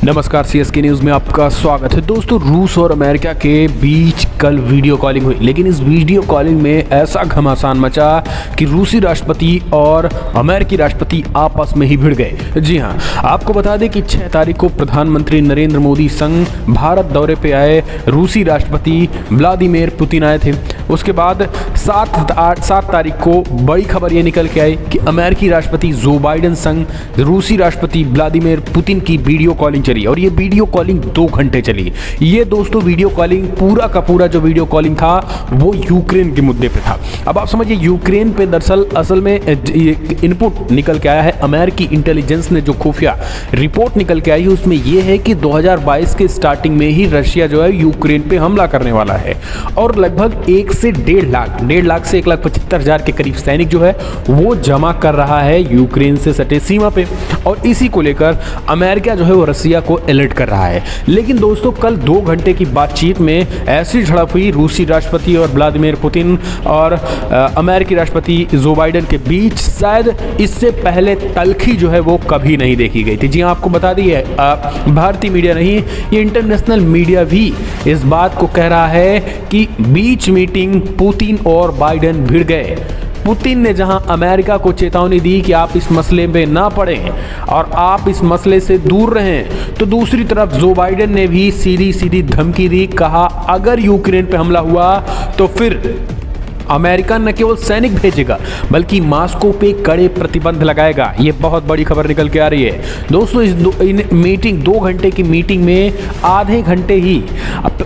नमस्कार, CSK news में आपका स्वागत है। दोस्तों, रूस और अमेरिका के बीच कल वीडियो कॉलिंग हुई, लेकिन इस वीडियो कॉलिंग में ऐसा घमासान मचा कि रूसी राष्ट्रपति और अमेरिकी राष्ट्रपति आपस में ही भिड़ गए। जी हां, आपको बता दें कि 6 तारीख को प्रधानमंत्री नरेंद्र मोदी संग भारत दौरे पे आए रूसी राष्ट्रपति व्लादिमीर पुतिन आए थे। उसके बाद 7 तारीख को बड़ी खबर ये निकल के आई कि अमेरिकी राष्ट्रपति जो बाइडेन संग रूसी राष्ट्रपति व्लादिमीर पुतिन की वीडियो कॉलिंग चली, और ये वीडियो कॉलिंग 2 घंटे चली। ये दोस्तों वीडियो कॉलिंग पूरा का पूरा जो वीडियो कॉलिंग था वो यूक्रेन के मुद्दे पे था। अब आप समझिए, यूक्रेन पे दरअसल असल में इनपुट निकल के आया है। अमेरिकी इंटेलिजेंस ने जो खुफिया रिपोर्ट निकल के आई है उसमें यह है कि 2022 के स्टार्टिंग में ही रशिया जो है यूक्रेन पे हमला करने वाला है, और लगभग 1 से 1.5 लाख से 1,75,000 के करीब सैनिक जो है वो जमा कर रहा है यूक्रेन से सटे सीमा पे, और इसी को लेकर अमेरिका जो है वो रसिया को अलर्ट कर रहा है। लेकिन दोस्तों, कल 2 घंटे की बातचीत में ऐसी झड़प हुई रूसी राष्ट्रपति और व्लादिमीर पुतिन और अमेरिकी राष्ट्रपति जो बाइडेन के बीच, शायद इससे पहले तल्खी जो है वो कभी नहीं देखी गई थी। जी हाँ, आपको बता दिए, भारतीय मीडिया नहीं, ये इंटरनेशनल मीडिया भी इस बात को कह रहा है कि बीच मीटिंग पुतिन और बाइडेन भिड़ गए। पुतिन ने जहां अमेरिका को चेतावनी दी कि आप इस मसले में ना पड़ें और आप इस मसले से दूर रहें, तो दूसरी तरफ जो बाइडेन ने भी सीधी सीधी धमकी दी। कहा अगर यूक्रेन पे हमला हुआ तो फिर अमेरिका न केवल सैनिक भेजेगा बल्कि मॉस्को पे कड़े प्रतिबंध लगाएगा। ये बहुत बड़ी खबर निकल के आ रही है। दोस्तों, इन मीटिंग 2 घंटे की मीटिंग में आधे घंटे ही,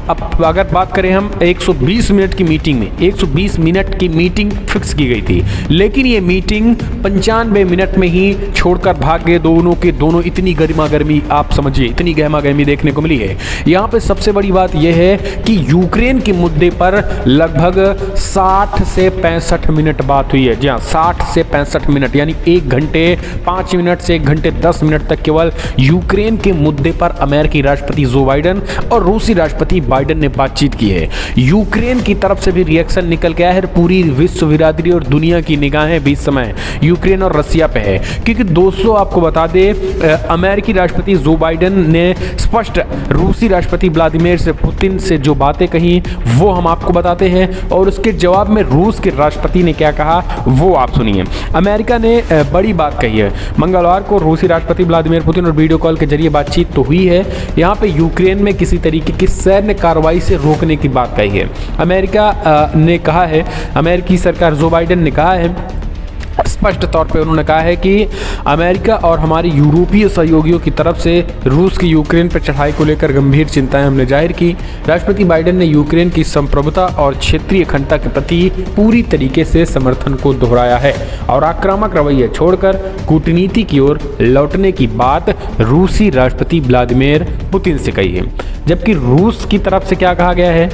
अब अगर बात करें हम 120 मिनट की मीटिंग में 120 मिनट की मीटिंग फिक्स की गई थी, लेकिन ये मीटिंग 95 मिनट में ही छोड़कर भाग गए दोनों के दोनों। इतनी गर्मा गर्मी, आप समझिए, इतनी गहमा गहमी देखने को मिली है। यहाँ पे सबसे बड़ी बात यह है कि यूक्रेन के मुद्दे पर लगभग 60 से 65 मिनट बात हुई है। जी हाँ, 60 से 65 मिनट, यानी 1 घंटे 5 मिनट से 1 घंटे 10 मिनट तक केवल यूक्रेन के मुद्दे पर अमेरिकी राष्ट्रपति जो बाइडेन और रूसी राष्ट्रपति बाइडेन ने बातचीत की है। यूक्रेन की तरफ से भी रिएक्शन निकल के आया है। पूरी विश्व बिरादरी और दुनिया की निगाहें भी इस समय यूक्रेन और रसिया पे है, क्योंकि दोस्तों आपको बता दें, अमेरिकी राष्ट्रपति जो बाइडेन ने स्पष्ट रूसी राष्ट्रपति व्लादिमीर से पुतिन से जो बातें कही वो हम आपको बताते हैं, और उसके जवाब में रूस के राष्ट्रपति ने क्या कहा वो आप सुनिए। अमेरिका ने बड़ी बात कही है। मंगलवार को रूसी राष्ट्रपति व्लादिमीर पुतिन और वीडियो कॉल के जरिए बातचीत तो हुई है। यहाँ पे यूक्रेन में किसी तरीके की सैन्य कार्रवाई से रोकने की बात कही है। अमेरिका ने कहा है, अमेरिकी सरकार जो बाइडेन ने कहा है, स्पष्ट तौर पे उन्होंने कहा है कि अमेरिका और हमारे यूरोपीय सहयोगियों की तरफ से रूस की यूक्रेन पर चढ़ाई को लेकर गंभीर चिंताएं हमने जाहिर की। राष्ट्रपति बाइडेन ने यूक्रेन की संप्रभुता और क्षेत्रीय अखंडता के प्रति पूरी तरीके से समर्थन को दोहराया है और आक्रामक रवैया छोड़कर कूटनीति की ओर लौटने की बात रूसी राष्ट्रपति व्लादिमीर पुतिन से कही है। जबकि रूस की तरफ से क्या कहा गया है,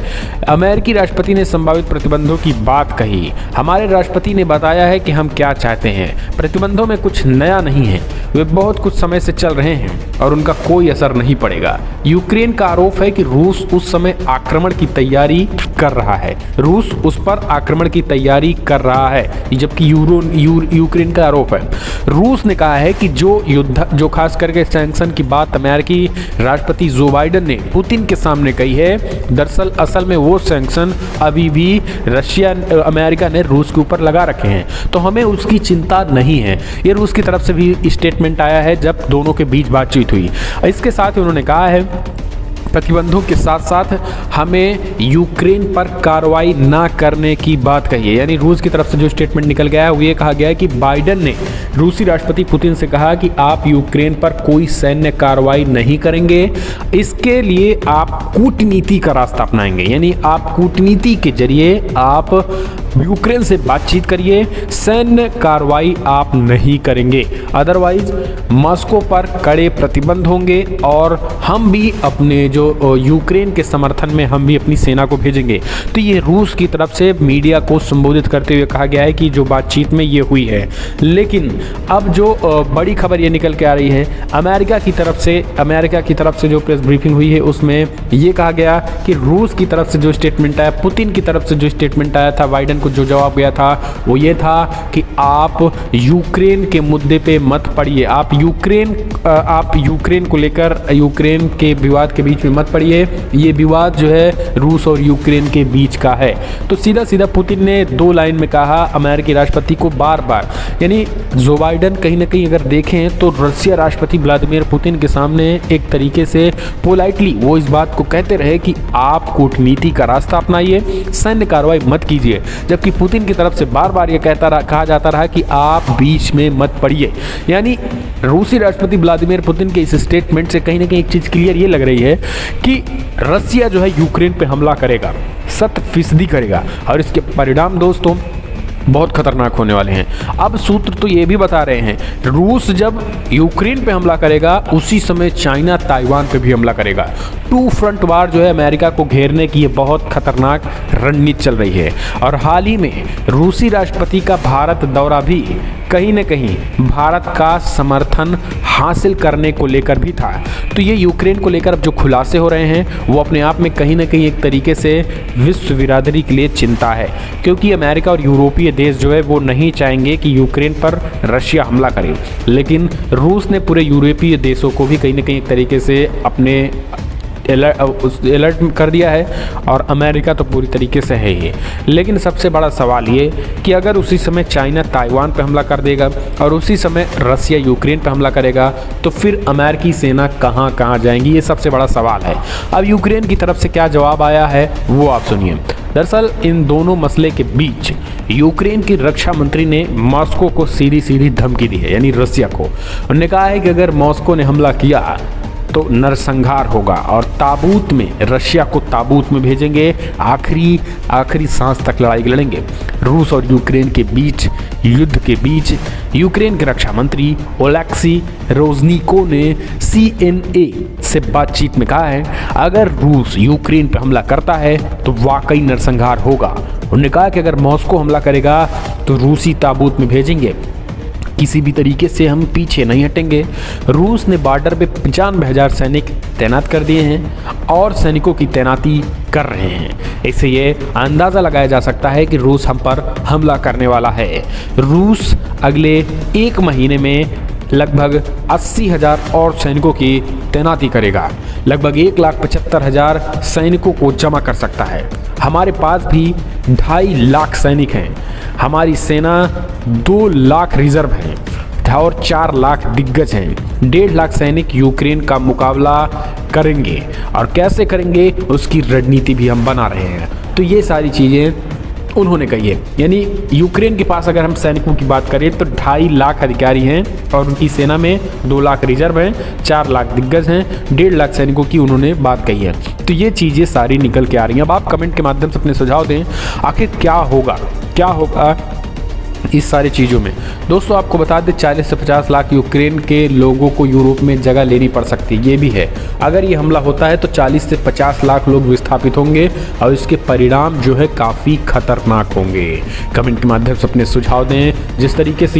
अमेरिकी राष्ट्रपति ने संभावित प्रतिबंधों की बात कही। हमारे राष्ट्रपति ने बताया है कि हम क्या चाहते हैं। प्रतिबंधों में कुछ नया नहीं है, वे बहुत कुछ समय से चल रहे हैं और उनका कोई असर नहीं पड़ेगा। यूक्रेन का आरोप है कि रूस उस समय आक्रमण की तैयारी कर रहा है। रूस उस पर आक्रमण की तैयारी कर रहा है, जबकि यूक्रेन का आरोप है। रूस ने कहा है कि जो खास करके सैंक्शन की बात अमेरिकी राष्ट्रपति जो बाइडेन ने पुतिन के सामने कही है, दरअसल असल में वो सैंक्शन अभी भी रशिया अमेरिका ने रूस के ऊपर लगा रखे हैं, तो हमें उसकी चिंता नहीं है। ये रूस की तरफ से भी स्टेटमेंट आया है जब दोनों के बीच बातचीत हुई। इसके साथ ही उन्होंने कहा है प्रतिबंधों के साथ साथ हमें यूक्रेन पर कार्रवाई ना करने की बात कही है। यानी रूस की तरफ से जो स्टेटमेंट निकल गया है वो ये कहा गया है कि बाइडेन ने रूसी राष्ट्रपति पुतिन से कहा कि आप यूक्रेन पर कोई सैन्य कार्रवाई नहीं करेंगे, इसके लिए आप कूटनीति का रास्ता अपनाएंगे। यानी आप कूटनीति के जरिए आप यूक्रेन से बातचीत करिए, सैन्य कार्रवाई आप नहीं करेंगे, अदरवाइज मॉस्को पर कड़े प्रतिबंध होंगे और हम भी अपने जो यूक्रेन के समर्थन में हम भी अपनी सेना को भेजेंगे। तो ये रूस की तरफ से मीडिया को संबोधित करते हुए कहा गया है कि जो बातचीत में ये हुई है। लेकिन अब जो बड़ी खबर ये निकल के आ रही है, अमेरिका की तरफ से जो प्रेस ब्रीफिंग हुई है उसमें ये कहा गया कि रूस की तरफ से जो स्टेटमेंट आया, पुतिन की तरफ से जो स्टेटमेंट आया था बाइडेन को को जो जवाब गया था वो ये था कि आप यूक्रेन के मुद्दे पे मत पड़िए, आप यूक्रेन को लेकर यूक्रेन के विवाद के बीच में मत पड़िए, ये विवाद जो है रूस और यूक्रेन के बीच का है। तो सीधा सीधा पुतिन ने 2 लाइन में कहा अमेरिकी राष्ट्रपति को बार बार। यानी जो बाइडन कहीं ना कहीं अगर देखें तो रशिया राष्ट्रपति व्लादिमीर पुतिन के सामने एक तरीके से पोलाइटली वो इस बात को कहते रहे कि आप कूटनीति का रास्ता अपनाइए, सैन्य कार्रवाई मत कीजिए, जबकि पुतिन की तरफ से बार बार ये कहा जाता रहा कि आप बीच में मत पड़िए। यानी रूसी राष्ट्रपति व्लादिमीर पुतिन के इस स्टेटमेंट से कहीं ना कहीं एक चीज़ क्लियर ये लग रही है कि रसिया जो है यूक्रेन पे हमला करेगा, 100% करेगा, और इसके परिणाम दोस्तों बहुत खतरनाक होने वाले हैं। अब सूत्र तो ये भी बता रहे हैं रूस जब यूक्रेन पे हमला करेगा उसी समय चाइना ताइवान पे भी हमला करेगा। 2 फ्रंट वार जो है अमेरिका को घेरने की ये बहुत खतरनाक रणनीति चल रही है। और हाल ही में रूसी राष्ट्रपति का भारत दौरा भी कहीं न कहीं भारत का समर्थन हासिल करने को लेकर भी था। तो ये यूक्रेन को लेकर अब जो खुलासे हो रहे हैं वो अपने आप में कहीं ना कहीं एक तरीके से विश्व बिरादरी के लिए चिंता है, क्योंकि अमेरिका और यूरोपीय देश जो है वो नहीं चाहेंगे कि यूक्रेन पर रशिया हमला करे। लेकिन रूस ने पूरे यूरोपीय देशों को भी कहीं ना कहीं एक तरीके से अपने अलर्ट कर दिया है, और अमेरिका तो पूरी तरीके से है ही। लेकिन सबसे बड़ा सवाल ये कि अगर उसी समय चाइना ताइवान पर हमला कर देगा और उसी समय रसिया यूक्रेन पर हमला करेगा तो फिर अमेरिकी सेना कहाँ कहाँ जाएंगी, ये सबसे बड़ा सवाल है। अब यूक्रेन की तरफ से क्या जवाब आया है वो आप सुनिए। दरअसल इन दोनों मसले के बीच यूक्रेन की रक्षा मंत्री ने मॉस्को को सीधी सीधी धमकी दी है, यानी रसिया को। उन्होंने कहा है कि अगर मॉस्को ने हमला किया तो नरसंहार होगा और ताबूत में, रशिया को ताबूत में भेजेंगे, आखिरी सांस तक लड़ाई लड़ेंगे। रूस और यूक्रेन के बीच युद्ध के बीच यूक्रेन के रक्षा मंत्री ओलेक्सी रोजनिको ने CNA से बातचीत में कहा है अगर रूस यूक्रेन पर हमला करता है तो वाकई नरसंहार होगा। उन्होंने कहा कि अगर मॉस्को हमला करेगा तो रूसी ताबूत में भेजेंगे, किसी भी तरीके से हम पीछे नहीं हटेंगे। रूस ने बॉर्डर पे 95,000 सैनिक तैनात कर दिए हैं और सैनिकों की तैनाती कर रहे हैं। इससे ये अंदाज़ा लगाया जा सकता है कि रूस हम पर हमला करने वाला है। रूस अगले 1 महीने में लगभग 80,000 और सैनिकों की तैनाती करेगा, लगभग 1,75,000 सैनिकों को जमा कर सकता है। हमारे पास भी 2.5 लाख सैनिक हैं, हमारी सेना 2 लाख रिजर्व हैं और 4 लाख दिग्गज हैं। 1.5 लाख सैनिक यूक्रेन का मुकाबला करेंगे, और कैसे करेंगे उसकी रणनीति भी हम बना रहे हैं। तो ये सारी चीज़ें उन्होंने कही है। यानी यूक्रेन के पास अगर हम सैनिकों की बात करें तो 2.5 लाख अधिकारी हैं और उनकी सेना में 2 लाख रिजर्व हैं, 4 लाख दिग्गज हैं, 1.5 लाख सैनिकों की उन्होंने बात कही है। तो ये चीज़ें सारी निकल के आ रही हैं। अब आप कमेंट के माध्यम से अपने सुझाव दें, आखिर क्या होगा इस सारी चीज़ों में। दोस्तों आपको बता दें 40 से 50 लाख यूक्रेन के लोगों को यूरोप में जगह लेनी पड़ सकती है, ये भी है। अगर ये हमला होता है तो 40 से 50 लाख लोग विस्थापित होंगे और इसके परिणाम जो है काफ़ी खतरनाक होंगे। कमेंट के माध्यम से अपने सुझाव दें। जिस तरीके से